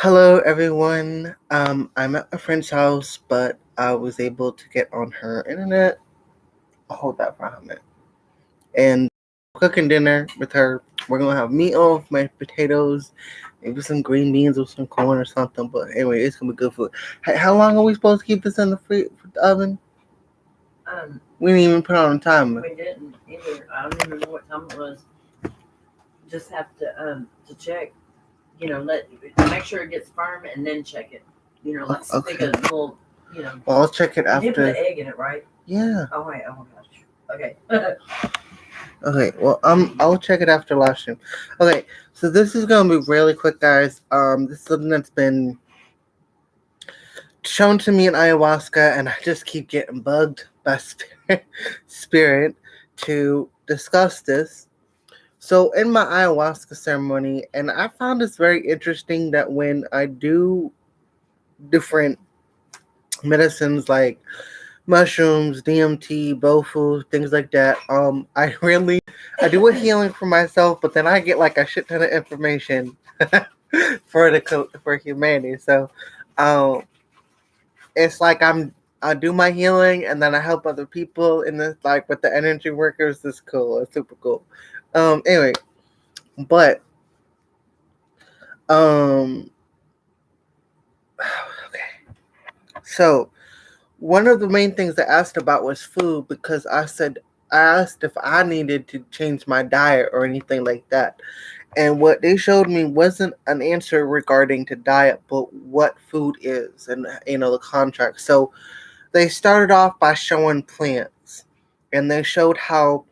Hello, everyone. I'm at a friend's house, but I was able to get on her internet. I'll hold that for a minute. And cooking dinner with her. We're gonna have meatloaf, mashed potatoes, maybe some green beans or some corn or something. But anyway, it's gonna be good food. How long are we supposed to keep this in the oven? We didn't even put on a timer. We didn't either. I don't even know what time it was. Just have to check. Make sure it gets firm and then check it. Like stick a little. Well, I'll check it after. You did put an egg in it, right? Yeah. Oh wait. Oh my gosh. Okay. Okay, well, I'll check it after live stream. Okay, so this is gonna be really quick, guys. This is something that's been shown to me in ayahuasca, and I just keep getting bugged by spirit to discuss this. So, in my ayahuasca ceremony, and I found this very interesting that when I do different medicines like mushrooms, DMT, bofu, things like that. I do a healing for myself, but then I get like a shit ton of information for humanity. So, it's like I do my healing and then I help other people in this, like with the energy workers. It's cool. It's super cool. Anyway, but okay. So one of the main things I asked about was food because I asked if I needed to change my diet or anything like that. And what they showed me wasn't an answer regarding to diet, but what food is and the contract. So they started off by showing plants, and they showed how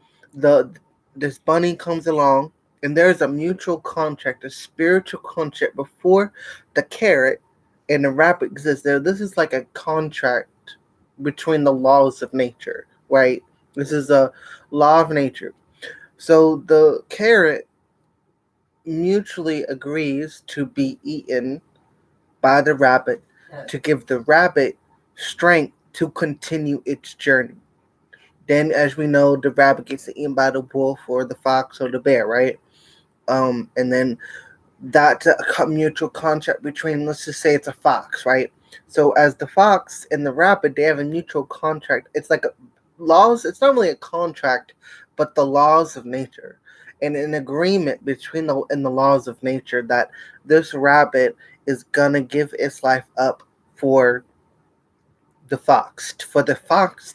this bunny comes along, and there's a mutual contract, a spiritual contract before the carrot and the rabbit exists. This is like a contract between the laws of nature, right? This is a law of nature. So the carrot mutually agrees to be eaten by the rabbit to give the rabbit strength to continue its journey. Then, as we know, the rabbit gets eaten by the wolf or the fox or the bear, right? And then that's a mutual contract between, let's just say it's a fox, right? So as the fox and the rabbit, they have a mutual contract. It's like laws. It's not really a contract, but the laws of nature, and an agreement between the laws of nature that this rabbit is gonna give its life up for the fox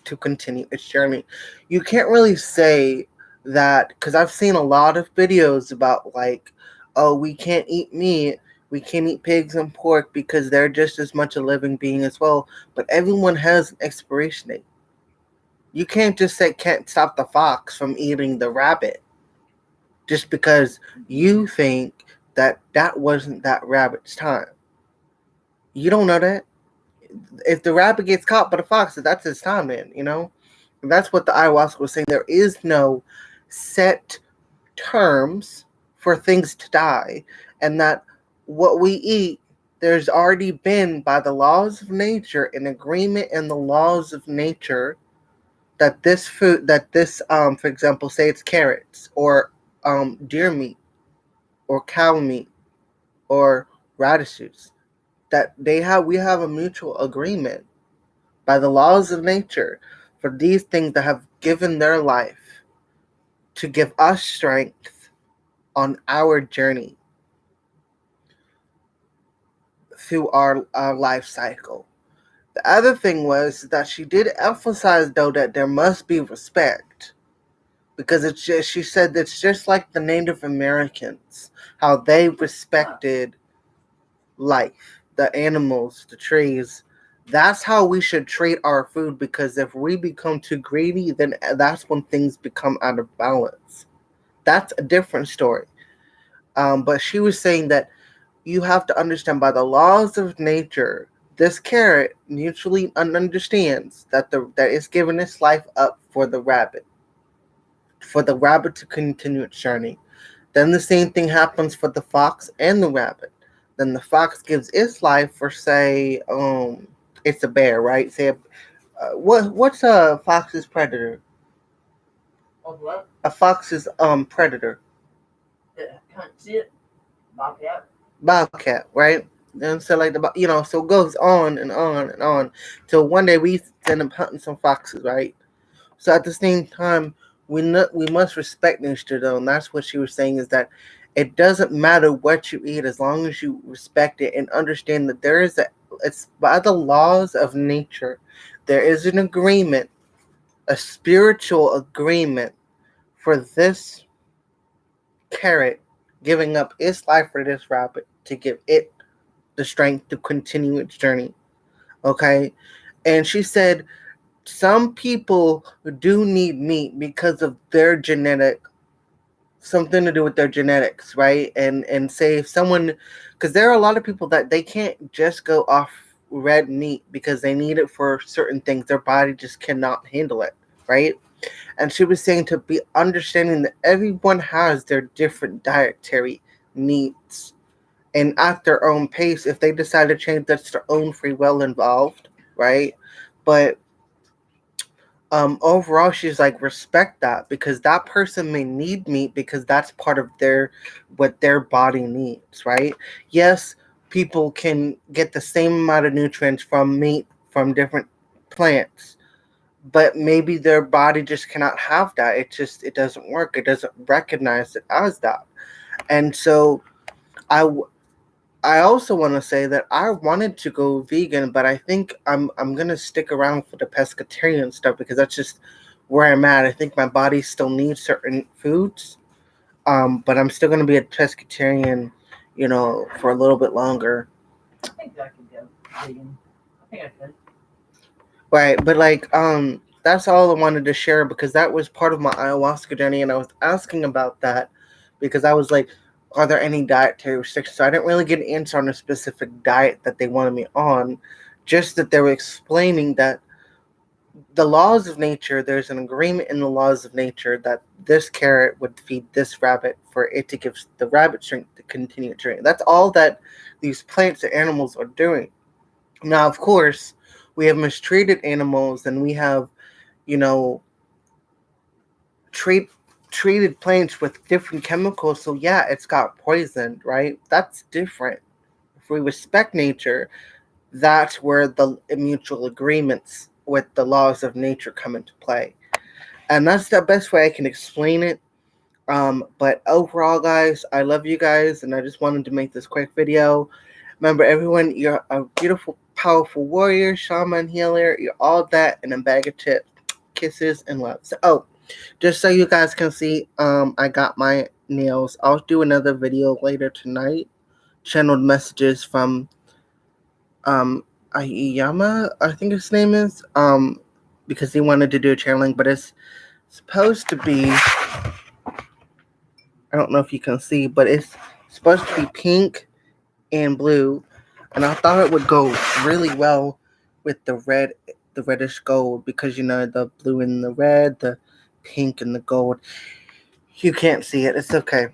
to continue its journey. You can't really say that because I've seen a lot of videos about like, oh, we can't eat meat, we can't eat pigs and pork because they're just as much a living being as well. But everyone has an expiration date. You can't just say can't stop the fox from eating the rabbit just because you think that wasn't that rabbit's time. You don't know that. If the rabbit gets caught by the fox, that's his time then, And that's what the ayahuasca was saying. There is no set terms for things to die, and that what we eat, there's already been, by the laws of nature, an agreement in the laws of nature that this food, for example, say it's carrots or deer meat or cow meat or radishes, that we have a mutual agreement by the laws of nature for these things that have given their life to give us strength on our journey through our life cycle. The other thing was that she did emphasize, though, that there must be respect. Because she said it's just like the Native Americans, how they respected life, the animals, the trees. That's how we should treat our food, because if we become too greedy, then that's when things become out of balance. That's a different story. But she was saying that you have to understand, by the laws of nature, this carrot mutually understands that it's giving its life up for the rabbit to continue its journey. Then the same thing happens for the fox and the rabbit. Then the fox gives its life for, say, it's a bear, right? Say, what's a fox's predator? What? A fox's predator. Can't see it. Bobcat. Bobcat, right? And so like so it goes on and on and on till one day we end up hunting some foxes, right? So at the same time, we must respect nature though, and that's what she was saying is that it doesn't matter what you eat as long as you respect it and understand that it's by the laws of nature. There is an agreement, a spiritual agreement for this carrot giving up its life for this rabbit to give it the strength to continue its journey. Okay? And she said some people do need meat because of their genetic something to do with their genetics, right? And say if someone because there are a lot of people that they can't just go off red meat because they need it for certain things. Their body just cannot handle it, right? And she was saying to be understanding that everyone has their different dietary needs. And at their own pace, if they decide to change, that's their own free will involved, right? But overall she's like respect that because that person may need meat because that's part of their what their body needs, right? Yes, people can get the same amount of nutrients from meat from different plants, but maybe their body just cannot have that. It doesn't work. It doesn't recognize it as that. And so I I also want to say that I wanted to go vegan, but I think I'm gonna stick around for the pescatarian stuff because that's just where I'm at. I think my body still needs certain foods, but I'm still gonna be a pescatarian, for a little bit longer. I think I could go vegan. I think I could. Right, but like that's all I wanted to share because that was part of my ayahuasca journey, and I was asking about that because I was like, are there any dietary restrictions? So I didn't really get an answer on a specific diet that they wanted me on, just that they were explaining that the laws of nature, there's an agreement in the laws of nature that this carrot would feed this rabbit for it to give the rabbit strength to continue to drink. That's all that these plants and animals are doing. Now, of course, we have mistreated animals and we have, you know, treat treated plants with different chemicals. So yeah, it's got poisoned, right? That's different. If we respect nature, that's where the mutual agreements with the laws of nature come into play. And that's the best way I can explain it. But overall, guys, I love you guys, and I just wanted to make this quick video. Remember, everyone, you're a beautiful, powerful warrior, shaman, healer. You're all that in a bag of chips. Kisses and love. So, just so you guys can see, I got my nails. I'll do another video later tonight. Channeled messages from Aiyama, I think his name is, because he wanted to do a channeling, but it's supposed to be, I don't know if you can see, but it's supposed to be pink and blue, and I thought it would go really well with the reddish gold, because the blue and the red, the pink and the gold. You can't see it. It's okay.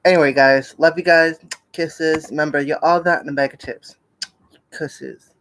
Anyway, guys, love you guys. Kisses. Remember, you're all that in a bag of chips. Kisses.